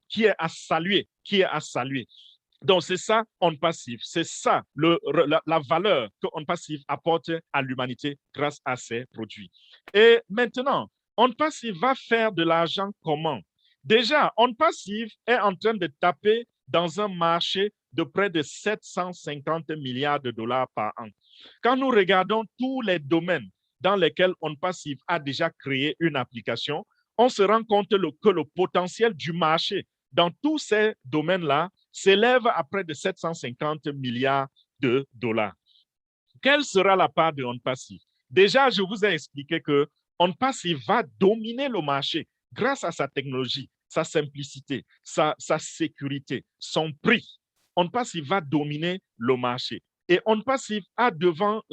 B: qui est à saluer, Donc, c'est ça OnPassive, c'est ça la valeur que OnPassive apporte à l'humanité grâce à ses produits. Et maintenant, OnPassive va faire de l'argent comment? Déjà, OnPassive est en train de taper dans un marché de près de 750 milliards de dollars par an. Quand nous regardons tous les domaines dans lesquels OnPassive a déjà créé une application, on se rend compte que le potentiel du marché dans tous ces domaines-là s'élève à près de 750 milliards de dollars. Quelle sera la part de OnPassive? Déjà, je vous ai expliqué que OnPassive va dominer le marché grâce à sa technologie, sa simplicité, sa sécurité, son prix. OnPassive va dominer le marché. Et OnPassive a devant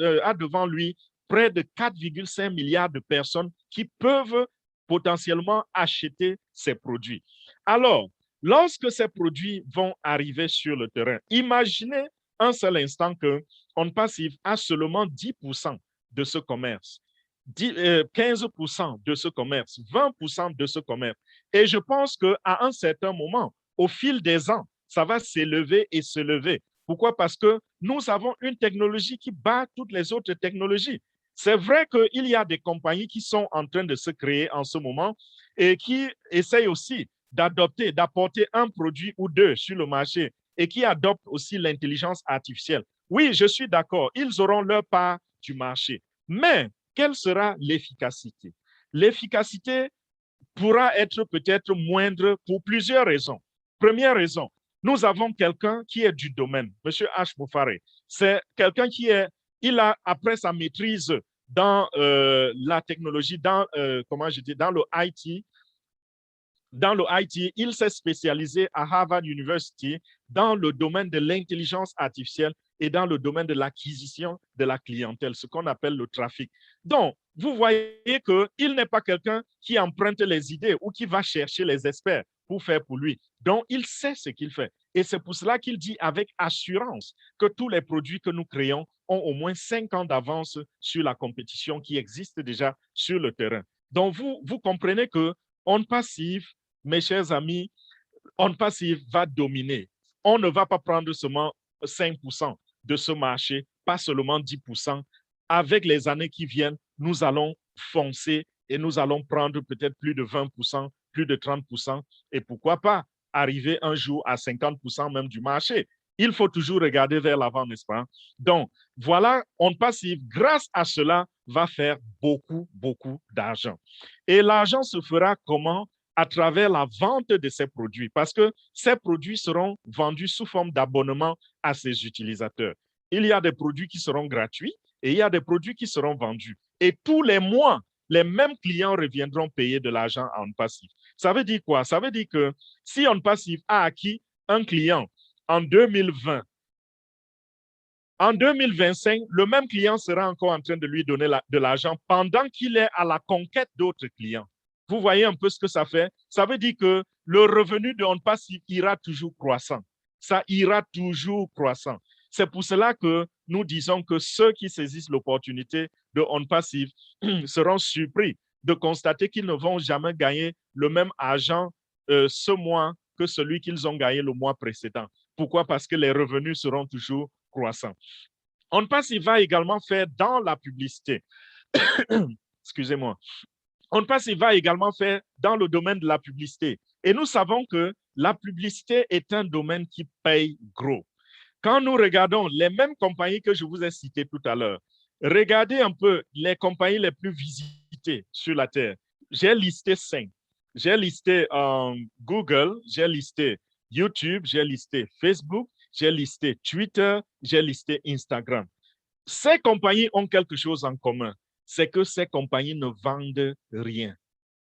B: lui près de 4,5 milliards de personnes qui peuvent potentiellement acheter ces produits. Alors, lorsque ces produits vont arriver sur le terrain, imaginez un seul instant que OnPassive a seulement 10% de ce commerce, 15% de ce commerce, 20% de ce commerce. Et je pense qu'à un certain moment, au fil des ans, ça va s'élever et se lever. Pourquoi? Parce que nous avons une technologie qui bat toutes les autres technologies. C'est vrai qu'il y a des compagnies qui sont en train de se créer en ce moment et qui essayent aussi d'apporter un produit ou deux sur le marché et qui adoptent aussi l'intelligence artificielle. Oui, je suis d'accord, ils auront leur part du marché. Mais quelle sera l'efficacité? L'efficacité pourra être peut-être moindre pour plusieurs raisons. Première raison, nous avons quelqu'un qui est du domaine, M. H. Moufare. C'est quelqu'un il a, après sa maîtrise dans la technologie, dans le IT, il s'est spécialisé à Harvard University dans le domaine de l'intelligence artificielle et dans le domaine de l'acquisition de la clientèle, ce qu'on appelle le trafic. Donc, vous voyez qu'il n'est pas quelqu'un qui emprunte les idées ou qui va chercher les experts pour faire pour lui. Donc, il sait ce qu'il fait. Et c'est pour cela qu'il dit avec assurance que tous les produits que nous créons ont au moins 5 ans d'avance sur la compétition qui existe déjà sur le terrain. Donc, vous comprenez que OnPassive, mes chers amis, OnPassive va dominer. On ne va pas prendre seulement 5% de ce marché, pas seulement 10%. Avec les années qui viennent, nous allons foncer et nous allons prendre peut-être plus de 20%, plus de 30%, et pourquoi pas arriver un jour à 50% même du marché. Il faut toujours regarder vers l'avant, n'est-ce pas? Donc, voilà, OnPassive, grâce à cela, va faire beaucoup, beaucoup d'argent. Et l'argent se fera comment? À travers la vente de ces produits, parce que ces produits seront vendus sous forme d'abonnement à ses utilisateurs. Il y a des produits qui seront gratuits et il y a des produits qui seront vendus. Et tous les mois, les mêmes clients reviendront payer de l'argent à OnPassive. Ça veut dire quoi? Ça veut dire que si OnPassive a acquis un client en 2020, en 2025, le même client sera encore en train de lui donner de l'argent pendant qu'il est à la conquête d'autres clients. Vous voyez un peu ce que ça fait? Ça veut dire que le revenu de OnPassive ira toujours croissant. Ça ira toujours croissant. C'est pour cela que nous disons que ceux qui saisissent l'opportunité de OnPassive seront surpris de constater qu'ils ne vont jamais gagner le même argent ce mois que celui qu'ils ont gagné le mois précédent. Pourquoi? Parce que les revenus seront toujours croissants. OnPassive va également faire dans la publicité. Excusez-moi. OnPassive va également faire dans le domaine de la publicité. Et nous savons que la publicité est un domaine qui paye gros. Quand nous regardons les mêmes compagnies que je vous ai citées tout à l'heure, regardez un peu les compagnies les plus visitées sur la Terre. J'ai listé 5. J'ai listé Google, j'ai listé YouTube, j'ai listé Facebook, j'ai listé Twitter, j'ai listé Instagram. Ces compagnies ont quelque chose en commun, c'est que ces compagnies ne vendent rien,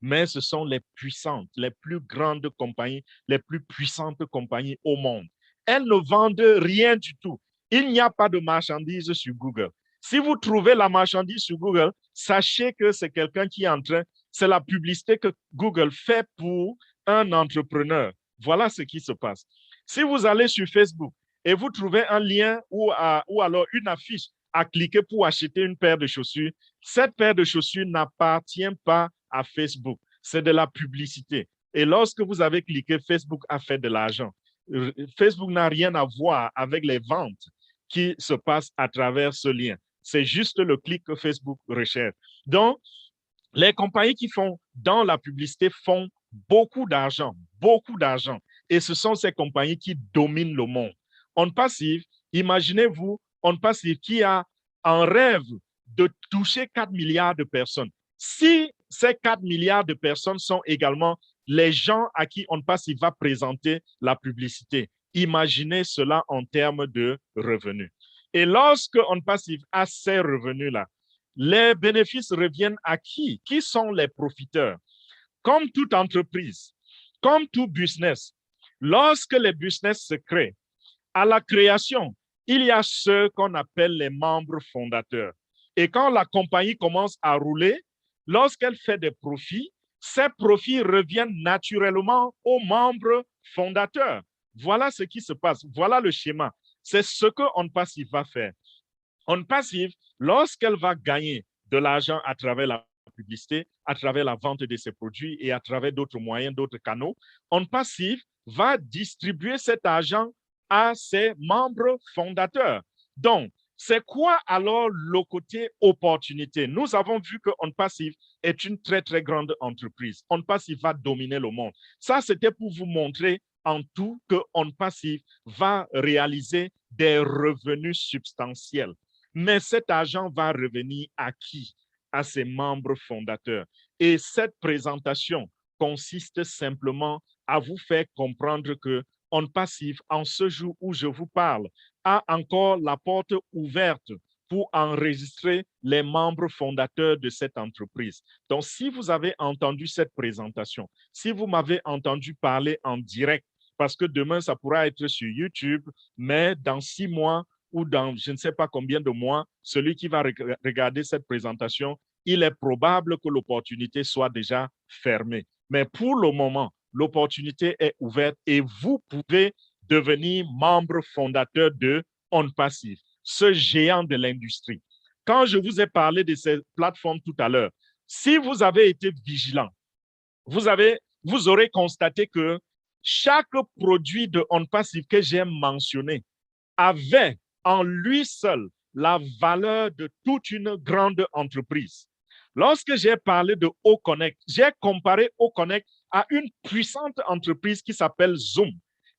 B: mais ce sont les puissantes, les plus grandes compagnies, les plus puissantes compagnies au monde. Elles ne vendent rien du tout. Il n'y a pas de marchandises sur Google. Si vous trouvez la marchandise sur Google, sachez que c'est quelqu'un qui est en train, c'est la publicité que Google fait pour un entrepreneur. Voilà ce qui se passe. Si vous allez sur Facebook et vous trouvez un lien ou alors une affiche à cliquer pour acheter une paire de chaussures, cette paire de chaussures n'appartient pas à Facebook. C'est de la publicité. Et lorsque vous avez cliqué, Facebook a fait de l'argent. Facebook n'a rien à voir avec les ventes qui se passent à travers ce lien. C'est juste le clic que Facebook recherche. Donc, les compagnies qui font dans la publicité font beaucoup d'argent, beaucoup d'argent. Et ce sont ces compagnies qui dominent le monde. OnPassive, imaginez-vous, OnPassive qui a un rêve de toucher 4 milliards de personnes. Si ces 4 milliards de personnes sont également les gens à qui OnPassive va présenter la publicité, imaginez cela en termes de revenus. Et lorsque OnPassive a ces revenus-là, les bénéfices reviennent à qui? Qui sont les profiteurs? Comme toute entreprise, comme tout business, lorsque les business se créent, à la création, il y a ceux qu'on appelle les membres fondateurs. Et quand la compagnie commence à rouler, lorsqu'elle fait des profits, ces profits reviennent naturellement aux membres fondateurs. Voilà ce qui se passe. Voilà le schéma. C'est ce que OnPassive va faire. OnPassive, lorsqu'elle va gagner de l'argent à travers la publicité, à travers la vente de ses produits et à travers d'autres moyens, d'autres canaux, OnPassive va distribuer cet argent à ses membres fondateurs. Donc, c'est quoi alors le côté opportunité? Nous avons vu que OnPassive est une très, très grande entreprise. OnPassive va dominer le monde. Ça, c'était pour vous montrer en tout que OnPassive va réaliser des revenus substantiels. Mais cet argent va revenir à qui? À ses membres fondateurs. Et cette présentation consiste simplement à vous faire comprendre que OnPassive, en ce jour où je vous parle, a encore la porte ouverte pour enregistrer les membres fondateurs de cette entreprise. Donc, si vous avez entendu cette présentation, si vous m'avez entendu parler en direct, parce que demain, ça pourra être sur YouTube, mais dans 6 mois ou dans je ne sais pas combien de mois, celui qui va regarder cette présentation, il est probable que l'opportunité soit déjà fermée. Mais pour le moment, l'opportunité est ouverte et vous pouvez devenir membre fondateur de OnPassive, ce géant de l'industrie. Quand je vous ai parlé de ces plateformes tout à l'heure, si vous avez été vigilant, vous aurez constaté que chaque produit de OnPassive que j'ai mentionné avait en lui seul la valeur de toute une grande entreprise. Lorsque j'ai parlé de OConnect, j'ai comparé OConnect à une puissante entreprise qui s'appelle Zoom.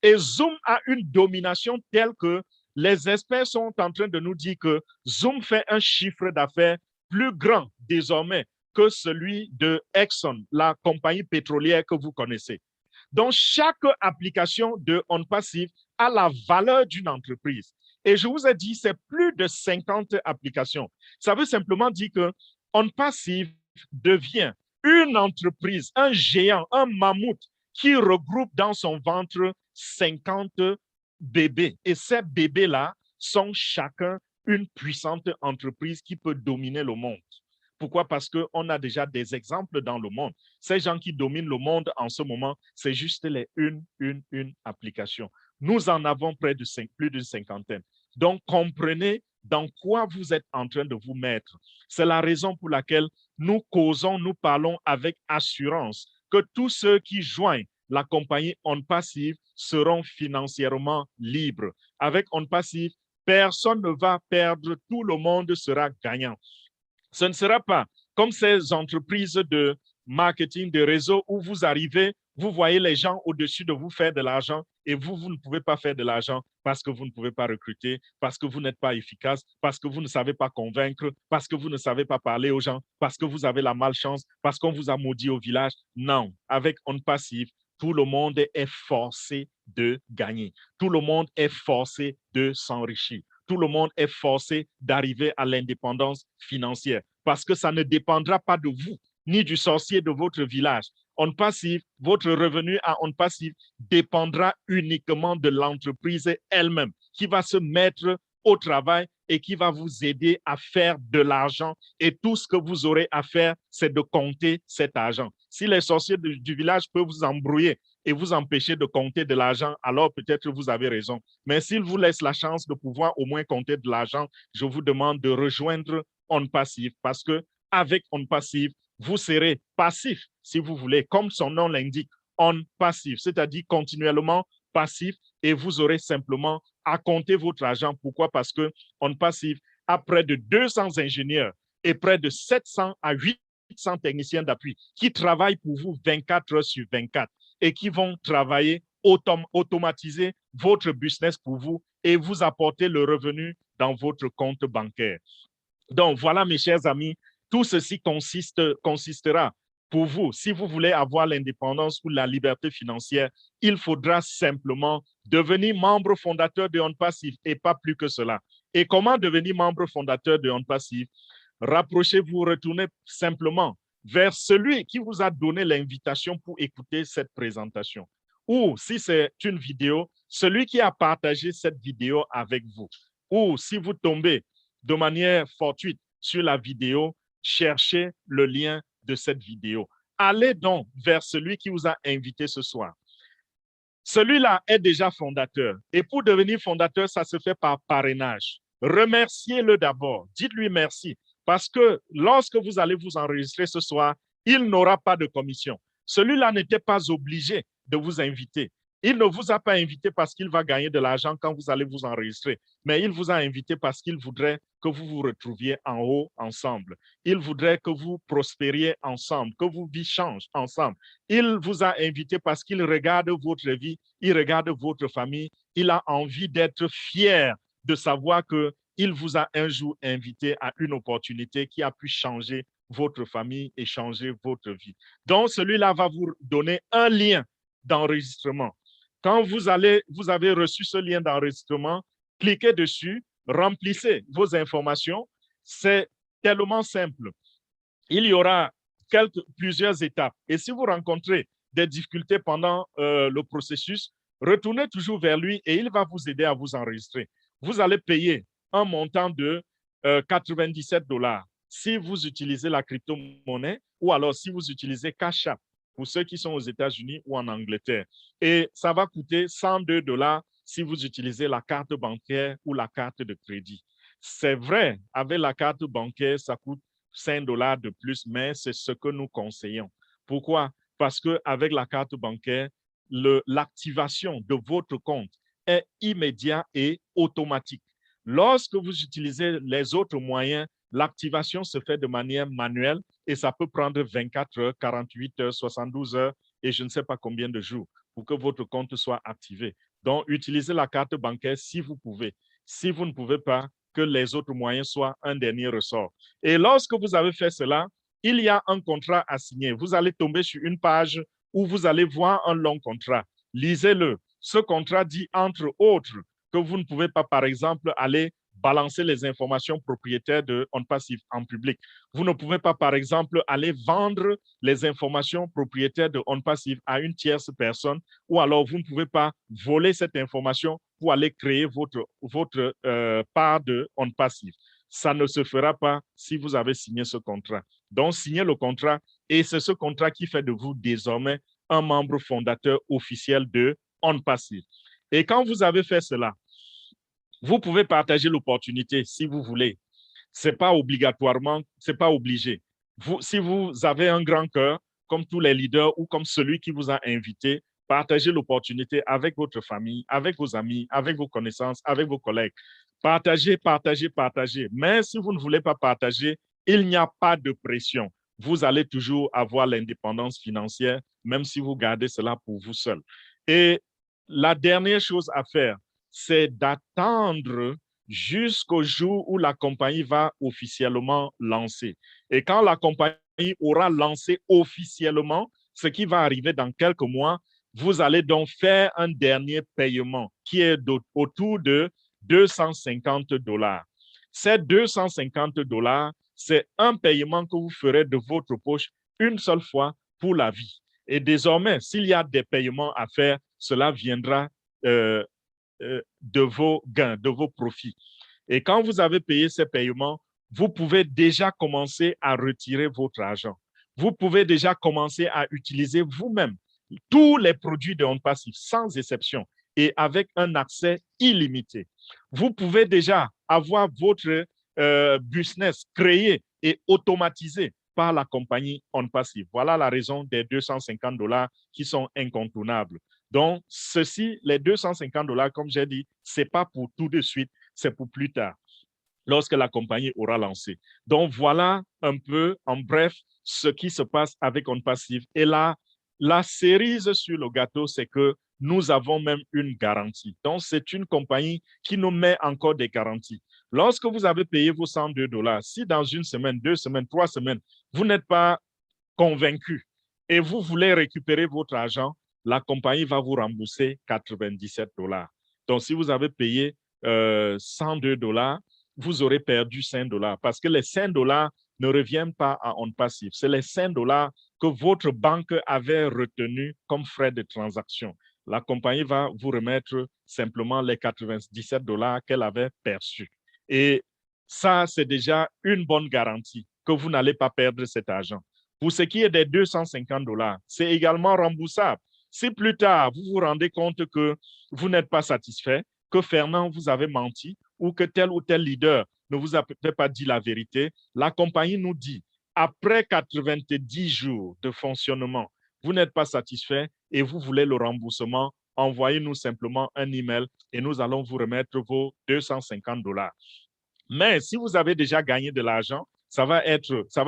B: Et Zoom a une domination telle que les experts sont en train de nous dire que Zoom fait un chiffre d'affaires plus grand désormais que celui de Exxon, la compagnie pétrolière que vous connaissez. Donc, chaque application de OnPassive a la valeur d'une entreprise. Et je vous ai dit, c'est plus de 50 applications. Ça veut simplement dire que OnPassive devient une entreprise, un géant, un mammouth qui regroupe dans son ventre 50 bébés. Et ces bébés-là sont chacun une puissante entreprise qui peut dominer le monde. Pourquoi? Parce qu'on a déjà des exemples dans le monde. Ces gens qui dominent le monde en ce moment, c'est juste les une application. Nous en avons plus d'une cinquantaine. Donc, comprenez dans quoi vous êtes en train de vous mettre. C'est la raison pour laquelle nous causons, nous parlons avec assurance que tous ceux qui joignent la compagnie OnPassive seront financièrement libres. Avec OnPassive, Personne ne va perdre, tout le monde sera gagnant. Ce ne sera pas comme ces entreprises de marketing, de réseau où vous arrivez, vous voyez les gens au-dessus de vous faire de l'argent et vous, vous ne pouvez pas faire de l'argent parce que vous ne pouvez pas recruter, parce que vous n'êtes pas efficace, parce que vous ne savez pas convaincre, parce que vous ne savez pas parler aux gens, parce que vous avez la malchance, parce qu'on vous a maudit au village. Non, avec On Passive, tout le monde est forcé de gagner. Tout le monde est forcé de s'enrichir. Tout le monde est forcé d'arriver à l'indépendance financière parce que ça ne dépendra pas de vous ni du sorcier de votre village. On Passive, votre revenu à On Passive dépendra uniquement de l'entreprise elle-même qui va se mettre au travail et qui va vous aider à faire de l'argent. Et tout ce que vous aurez à faire, c'est de compter cet argent. Si les sorciers du village peuvent vous embrouiller et vous empêcher de compter de l'argent, alors peut-être vous avez raison. Mais s'ils vous laissent la chance de pouvoir au moins compter de l'argent, je vous demande de rejoindre On Passive parce que avec On Passive, vous serez passif, si vous voulez, comme son nom l'indique, On Passive, c'est-à-dire continuellement passif et vous aurez simplement à compter votre argent. Pourquoi? Parce que On Passive a près de 200 ingénieurs et près de 700 à 800 techniciens d'appui qui travaillent pour vous 24 heures sur 24 et qui vont travailler, automatiser votre business pour vous et vous apporter le revenu dans votre compte bancaire. Donc, voilà, mes chers amis, tout ceci consistera pour vous. Si vous voulez avoir l'indépendance ou la liberté financière, il faudra simplement devenir membre fondateur de On Passive et pas plus que cela. Et comment devenir membre fondateur de On Passive? Rapprochez-vous, retournez simplement vers celui qui vous a donné l'invitation pour écouter cette présentation. Ou si c'est une vidéo, celui qui a partagé cette vidéo avec vous. Ou si vous tombez de manière fortuite sur la vidéo, cherchez le lien de cette vidéo. Allez donc vers celui qui vous a invité ce soir. Celui-là est déjà fondateur. Et pour devenir fondateur, ça se fait par parrainage. Remerciez-le d'abord. Dites-lui merci. Parce que lorsque vous allez vous enregistrer ce soir, il n'aura pas de commission. Celui-là n'était pas obligé de vous inviter. Il ne vous a pas invité parce qu'il va gagner de l'argent quand vous allez vous enregistrer, mais il vous a invité parce qu'il voudrait que vous vous retrouviez en haut ensemble. Il voudrait que vous prospériez ensemble, que vos vies changent ensemble. Il vous a invité parce qu'il regarde votre vie, il regarde votre famille, il a envie d'être fier de savoir qu'il vous a un jour invité à une opportunité qui a pu changer votre famille et changer votre vie. Donc, celui-là va vous donner un lien d'enregistrement. Quand vous avez reçu ce lien d'enregistrement, cliquez dessus, remplissez vos informations. C'est tellement simple. Il y aura plusieurs étapes. Et si vous rencontrez des difficultés pendant le processus, retournez toujours vers lui et il va vous aider à vous enregistrer. Vous allez payer un montant de 97 $ si vous utilisez la crypto-monnaie ou alors si vous utilisez Cash App pour ceux qui sont aux États-Unis ou en Angleterre. Et ça va coûter 102 $ si vous utilisez la carte bancaire ou la carte de crédit. C'est vrai, avec la carte bancaire, ça coûte 5 $ de plus, mais c'est ce que nous conseillons. Pourquoi? Parce qu'avec la carte bancaire, l'activation de votre compte est immédiate et automatique. Lorsque vous utilisez les autres moyens, l'activation se fait de manière manuelle et ça peut prendre 24 heures, 48 heures, 72 heures et je ne sais pas combien de jours pour que votre compte soit activé. Donc, utilisez la carte bancaire si vous pouvez. Si vous ne pouvez pas, que les autres moyens soient un dernier ressort. Et lorsque vous avez fait cela, il y a un contrat à signer. Vous allez tomber sur une page où vous allez voir un long contrat. Lisez-le. Ce contrat dit, entre autres, que vous ne pouvez pas, par exemple, aller balancer les informations propriétaires de On Passive en public. Vous ne pouvez pas, par exemple, aller vendre les informations propriétaires de On Passive à une tierce personne ou alors vous ne pouvez pas voler cette information pour aller créer votre part de On Passive. Ça ne se fera pas si vous avez signé ce contrat. Donc, signez le contrat et c'est ce contrat qui fait de vous désormais un membre fondateur officiel de On Passive. Et quand vous avez fait cela, vous pouvez partager l'opportunité si vous voulez. Ce n'est pas obligatoirement, ce n'est pas obligé. Si vous avez un grand cœur, comme tous les leaders ou comme celui qui vous a invité, partagez l'opportunité avec votre famille, avec vos amis, avec vos connaissances, avec vos collègues. Partagez, partagez, partagez. Mais si vous ne voulez pas partager, il n'y a pas de pression. Vous allez toujours avoir l'indépendance financière, même si vous gardez cela pour vous seul. Et la dernière chose à faire, c'est d'attendre jusqu'au jour où la compagnie va officiellement lancer. Et quand la compagnie aura lancé officiellement, ce qui va arriver dans quelques mois, vous allez donc faire un dernier paiement qui est autour de $250. Ces $250, c'est un paiement que vous ferez de votre poche une seule fois pour la vie. Et désormais, s'il y a des paiements à faire, cela viendra de vos gains, de vos profits. Et quand vous avez payé ces paiements, vous pouvez déjà commencer à retirer votre argent. Vous pouvez déjà commencer à utiliser vous-même tous les produits de OnPassive, sans exception, et avec un accès illimité. Vous pouvez déjà avoir votre business créé et automatisé par la compagnie OnPassive. Voilà la raison des $250 qui sont incontournables. Donc, ceci, les $250, comme j'ai dit, ce n'est pas pour tout de suite, c'est pour plus tard, lorsque la compagnie aura lancé. Donc, voilà un peu, en bref, ce qui se passe avec OnPassive. Et là, la cerise sur le gâteau, c'est que nous avons même une garantie. Donc, c'est une compagnie qui nous met encore des garanties. Lorsque vous avez payé vos $102, si dans une semaine, 2 semaines, 3 semaines, vous n'êtes pas convaincu et vous voulez récupérer votre argent, la compagnie va vous rembourser $97. Donc, si vous avez payé $102, vous aurez perdu $5 parce que les $5 ne reviennent pas à OnPassive. C'est les $5 que votre banque avait retenus comme frais de transaction. La compagnie va vous remettre simplement les $97 qu'elle avait perçus. Et ça, c'est déjà une bonne garantie que vous n'allez pas perdre cet argent. Pour ce qui est des $250, c'est également remboursable. Si plus tard, vous vous rendez compte que vous n'êtes pas satisfait, que Fernand vous avait menti ou que tel ou tel leader ne vous a peut-être pas dit la vérité, la compagnie nous dit, après 90 jours de fonctionnement, vous n'êtes pas satisfait et vous voulez le remboursement, envoyez-nous simplement un email et nous allons vous remettre vos $250. Mais si vous avez déjà gagné de l'argent, ça va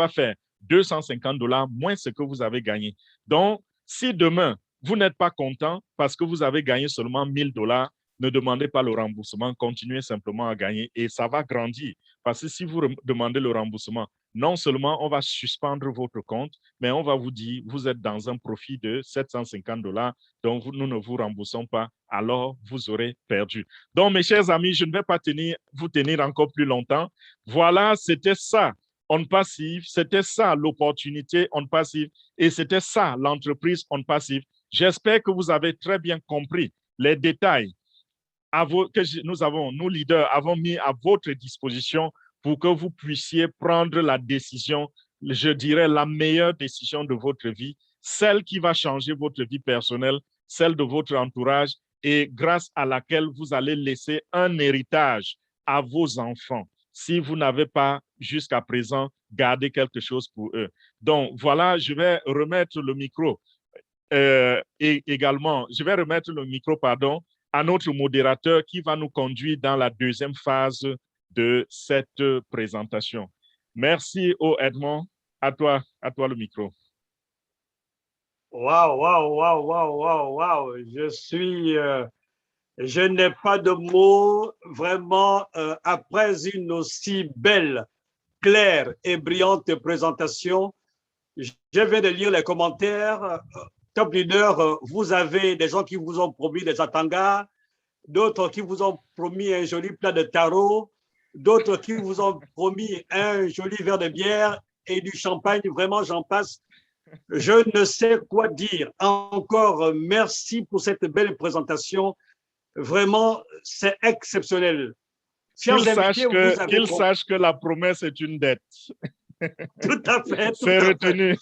B: faire $250 moins ce que vous avez gagné. Donc, si demain, vous n'êtes pas content parce que vous avez gagné seulement $1000, ne demandez pas le remboursement, continuez simplement à gagner et ça va grandir. Parce que si vous demandez le remboursement, non seulement on va suspendre votre compte, mais on va vous dire, vous êtes dans un profit de $750, donc nous ne vous remboursons pas, alors vous aurez perdu. Donc, mes chers amis, je ne vais pas vous tenir encore plus longtemps. Voilà, c'était ça, OnPassive, c'était ça l'opportunité OnPassive et c'était ça l'entreprise OnPassive. J'espère que vous avez très bien compris les détails que nous leaders, avons mis à votre disposition pour que vous puissiez prendre la décision, je dirais la meilleure décision de votre vie, celle qui va changer votre vie personnelle, celle de votre entourage et grâce à laquelle vous allez laisser un héritage à vos enfants si vous n'avez pas jusqu'à présent gardé quelque chose pour eux. Donc voilà, je vais remettre le micro à notre modérateur qui va nous conduire dans la deuxième phase de cette présentation. Merci, Edmond. À toi le micro.
A: Waouh, waouh, waouh, waouh, waouh, waouh. Je n'ai pas de mots vraiment après une aussi belle, claire et brillante présentation. Je viens de lire les commentaires. Top leader, vous avez des gens qui vous ont promis des atangas, d'autres qui vous ont promis un joli plat de taro, d'autres qui vous ont promis un joli verre de bière et du champagne. Vraiment, j'en passe. Je ne sais quoi dire. Encore merci pour cette belle présentation. Vraiment, c'est exceptionnel.
B: Qu'ils sachent que la promesse est une dette.
A: Tout à fait.
B: C'est retenu.